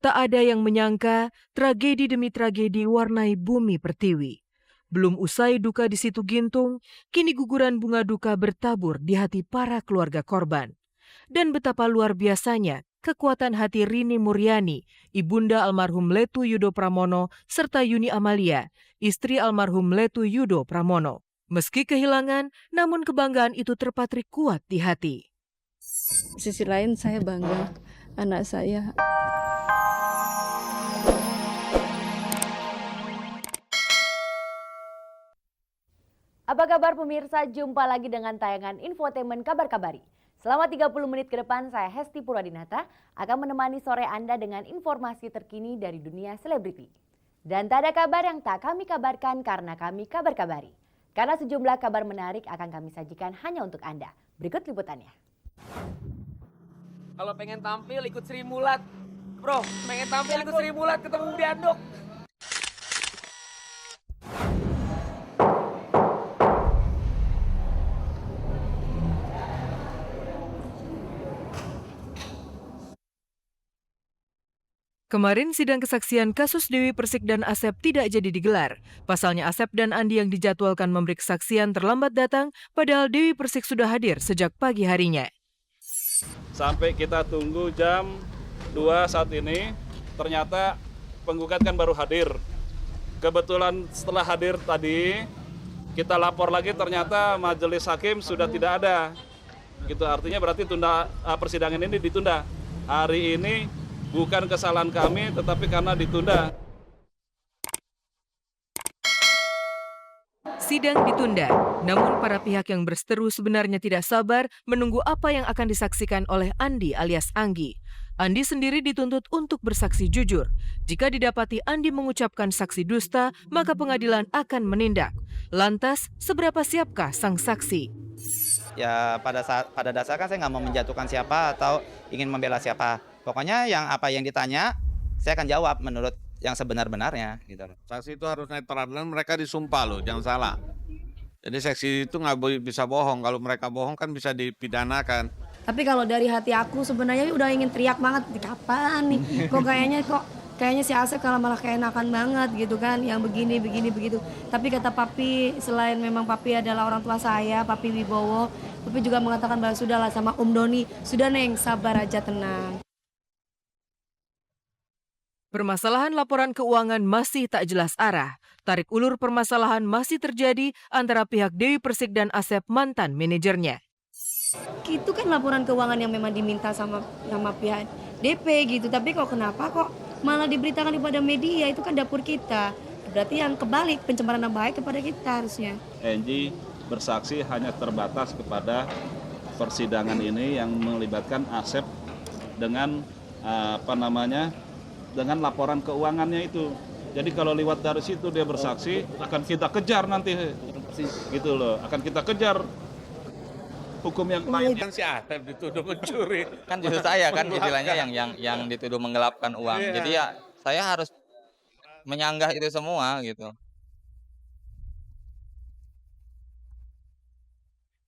Tak ada yang menyangka tragedi demi tragedi warnai bumi pertiwi. Belum usai duka di Situ Gintung, kini guguran bunga duka bertabur di hati para keluarga korban. Dan betapa luar biasanya kekuatan hati Rini Muryani, ibunda almarhum Letu Yudo Pramono, serta Yuni Amalia, istri almarhum Letu Yudo Pramono. Meski kehilangan, namun kebanggaan itu terpatri kuat di hati. Sisi lain saya bangga anak saya. Apa kabar pemirsa? Jumpa lagi dengan tayangan Infotainment Kabar Kabari. Selama 30 menit ke depan, saya Hesti Purwadinata akan menemani sore Anda dengan informasi terkini dari dunia selebriti. Dan tak ada kabar yang tak kami kabarkan karena kami kabar kabari. Karena sejumlah kabar menarik akan kami sajikan hanya untuk Anda. Berikut liputannya. Kalau pengen tampil ikut Sri Mulat. Bro, pengen tampil ikut Sri Mulat ketemu Budi Anduk. Kemarin sidang kesaksian kasus Dewi Persik dan Asep tidak jadi digelar. Pasalnya Asep dan Andi yang dijadwalkan memberi kesaksian terlambat datang, padahal Dewi Persik sudah hadir sejak pagi harinya. Sampai kita tunggu jam 2 saat ini, ternyata penggugat kan baru hadir. Kebetulan setelah hadir tadi, kita lapor lagi ternyata majelis hakim sudah tidak ada. Gitu artinya berarti persidangan ini ditunda. Hari ini bukan kesalahan kami, tetapi karena ditunda. Sidang ditunda, namun para pihak yang berseteru sebenarnya tidak sabar menunggu apa yang akan disaksikan oleh Andi alias Anggi. Andi sendiri dituntut untuk bersaksi jujur. Jika didapati Andi mengucapkan saksi dusta, maka pengadilan akan menindak. Lantas, seberapa siapkah sang saksi? Ya pada dasarnya kan saya nggak mau menjatuhkan siapa atau ingin membela siapa. Pokoknya apa yang ditanya, saya akan jawab menurut yang sebenar-benarnya. Gitu. Saksi itu harus netral dan mereka disumpah loh, jangan salah. Jadi saksi itu nggak bisa bohong. Kalau mereka bohong kan bisa dipidanakan. Tapi kalau dari hati aku sebenarnya udah ingin teriak banget, kapan nih? Kayaknya si Asep kalau malah keenakan banget gitu kan, yang begini begitu. Tapi kata Papi, selain memang Papi adalah orang tua saya, Papi Wibowo, Papi juga mengatakan bahwa sudahlah sama Om Doni, sudah Neng, sabar aja, tenang. Permasalahan laporan keuangan masih tak jelas arah. Tarik ulur permasalahan masih terjadi antara pihak Dewi Persik dan Asep mantan manajernya. Itu kan laporan keuangan yang memang diminta sama pihak DP gitu. Tapi kenapa malah diberitakan kepada media, itu kan dapur kita. Berarti yang kebalik, pencemaran nama baik kepada kita harusnya. Angie bersaksi hanya terbatas kepada persidangan ini yang melibatkan Asep dengan dengan laporan keuangannya itu. Jadi kalau lewat dari situ dia bersaksi, akan kita kejar nanti, gitu loh. Akan kita kejar hukum yang lain. Kan si Asep dituduh mencuri. Kan justru saya kan istilahnya yang dituduh menggelapkan uang. Iya. Jadi ya saya harus menyanggah itu semua gitu.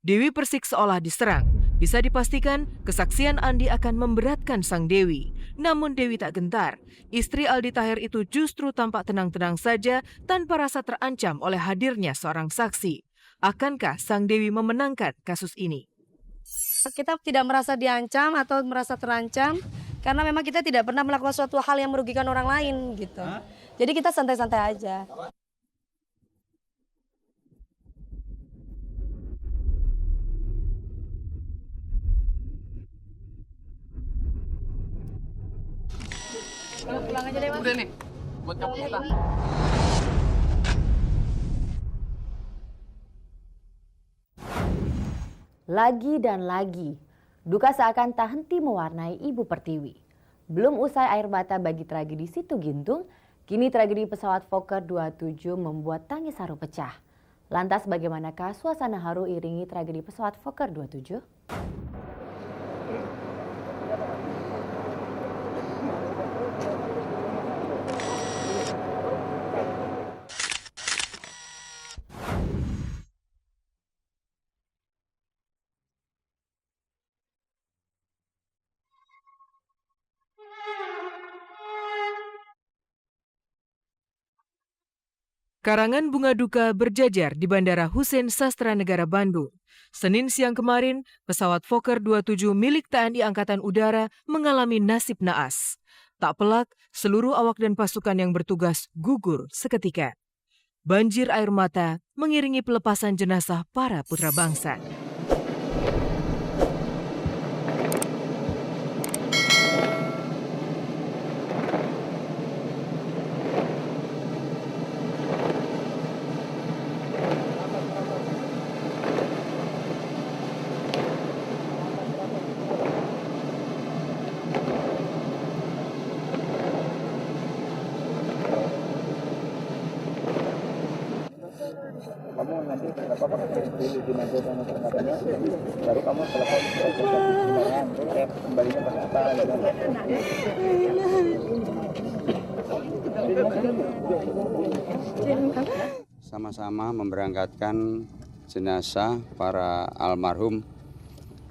Dewi Persik seolah diserang. Bisa dipastikan kesaksian Andi akan memberatkan sang Dewi. Namun Dewi tak gentar. Istri Aldi Taher itu justru tampak tenang-tenang saja tanpa rasa terancam oleh hadirnya seorang saksi. Akankah sang Dewi memenangkan kasus ini? Kita tidak merasa diancam atau merasa terancam karena memang kita tidak pernah melakukan suatu hal yang merugikan orang lain gitu. Jadi kita santai-santai aja. Pulang aja deh, Mas. Udah nih, buat kamu kita. Lagi dan lagi, duka seakan tak henti mewarnai Ibu Pertiwi. Belum usai air mata bagi tragedi Situ Gintung, kini tragedi pesawat Fokker 27 membuat tangis haru pecah. Lantas bagaimanakah suasana haru iringi tragedi pesawat Fokker 27? Karangan bunga duka berjajar di Bandara Hussein Sastranegara Bandung. Senin siang kemarin, pesawat Fokker 27 milik TNI Angkatan Udara mengalami nasib naas. Tak pelak, seluruh awak dan pasukan yang bertugas gugur seketika. Banjir air mata mengiringi pelepasan jenazah para putra bangsa. Kamu nanti jenazah sama terkatanya, baru kamu telepon saya kembalinya pakai apa Sama-sama memberangkatkan jenazah para almarhum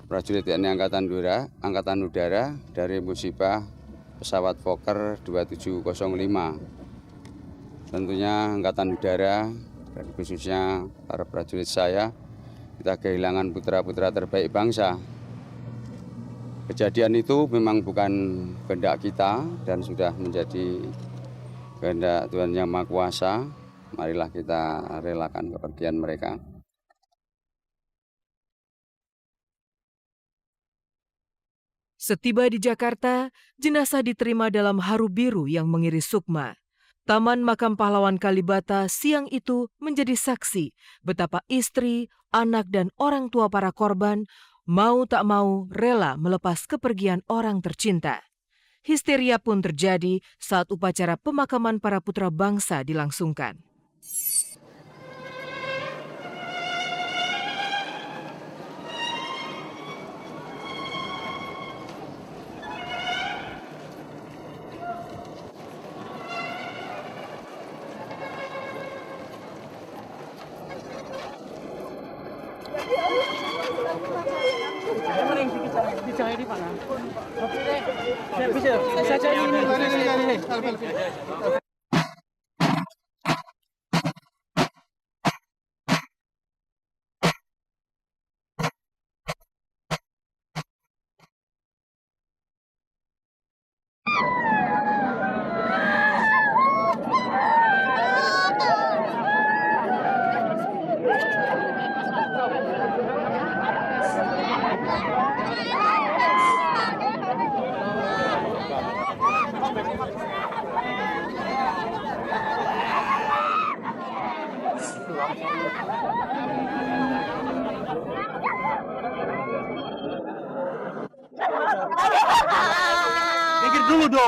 prajurit TNI Angkatan Udara dari musibah pesawat Fokker 2705. Tentunya Angkatan Udara dan khususnya para prajurit saya, kita kehilangan putra-putra terbaik bangsa. Kejadian itu memang bukan kehendak kita dan sudah menjadi kehendak Tuhan Yang Maha Kuasa. Marilah kita relakan kepergian mereka. Setiba di Jakarta, jenazah diterima dalam haru biru yang mengiris sukma. Taman Makam Pahlawan Kalibata siang itu menjadi saksi betapa istri, anak, dan orang tua para korban mau tak mau rela melepas kepergian orang tercinta. Histeria pun terjadi saat upacara pemakaman para putra bangsa dilangsungkan.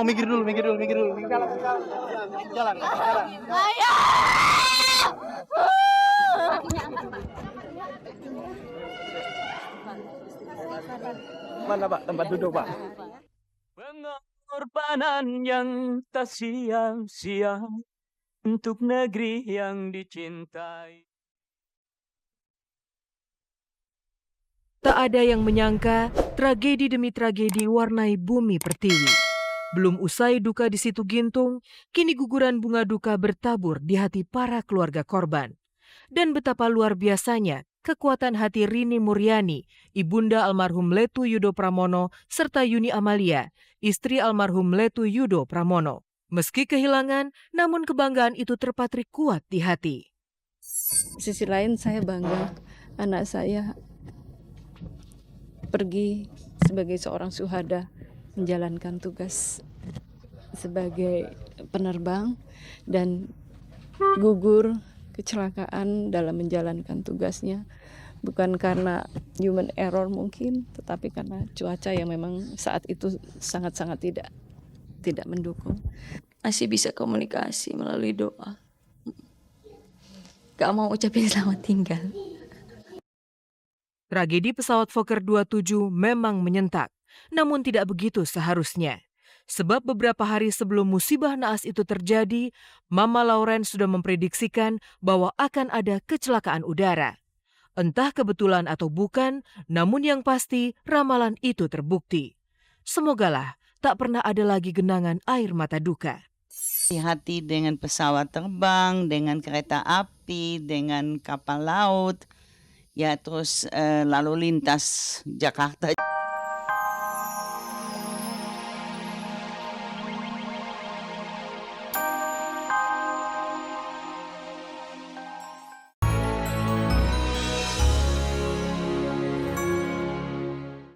Mikir dulu. Jalan. Mana Pak tempat duduk Pak? Pengorbanan yang tak sia-sia untuk negeri yang dicintai. Tak ada yang menyangka tragedi demi tragedi warnai bumi pertiwi. Belum usai duka di Situ Gintung, kini guguran bunga duka bertabur di hati para keluarga korban. Dan betapa luar biasanya kekuatan hati Rini Muryani, ibunda almarhum Letu Yudo Pramono, serta Yuni Amalia, istri almarhum Letu Yudo Pramono. Meski kehilangan, namun kebanggaan itu terpatri kuat di hati. Sisi lain saya bangga anak saya pergi sebagai seorang syuhada menjalankan tugas sebagai penerbang dan gugur kecelakaan dalam menjalankan tugasnya, bukan karena human error mungkin, tetapi karena cuaca yang memang saat itu sangat-sangat tidak mendukung. Masih bisa komunikasi melalui doa. Gak mau ucapin selamat tinggal. Tragedi pesawat Fokker 27 memang menyentak, namun tidak begitu seharusnya. Sebab beberapa hari sebelum musibah naas itu terjadi, Mama Lauren sudah memprediksikan bahwa akan ada kecelakaan udara. Entah kebetulan atau bukan, namun yang pasti ramalan itu terbukti. Semogalah tak pernah ada lagi genangan air mata duka. Hati-hati dengan pesawat terbang, dengan kereta api, dengan kapal laut, ya terus lalu lintas Jakarta.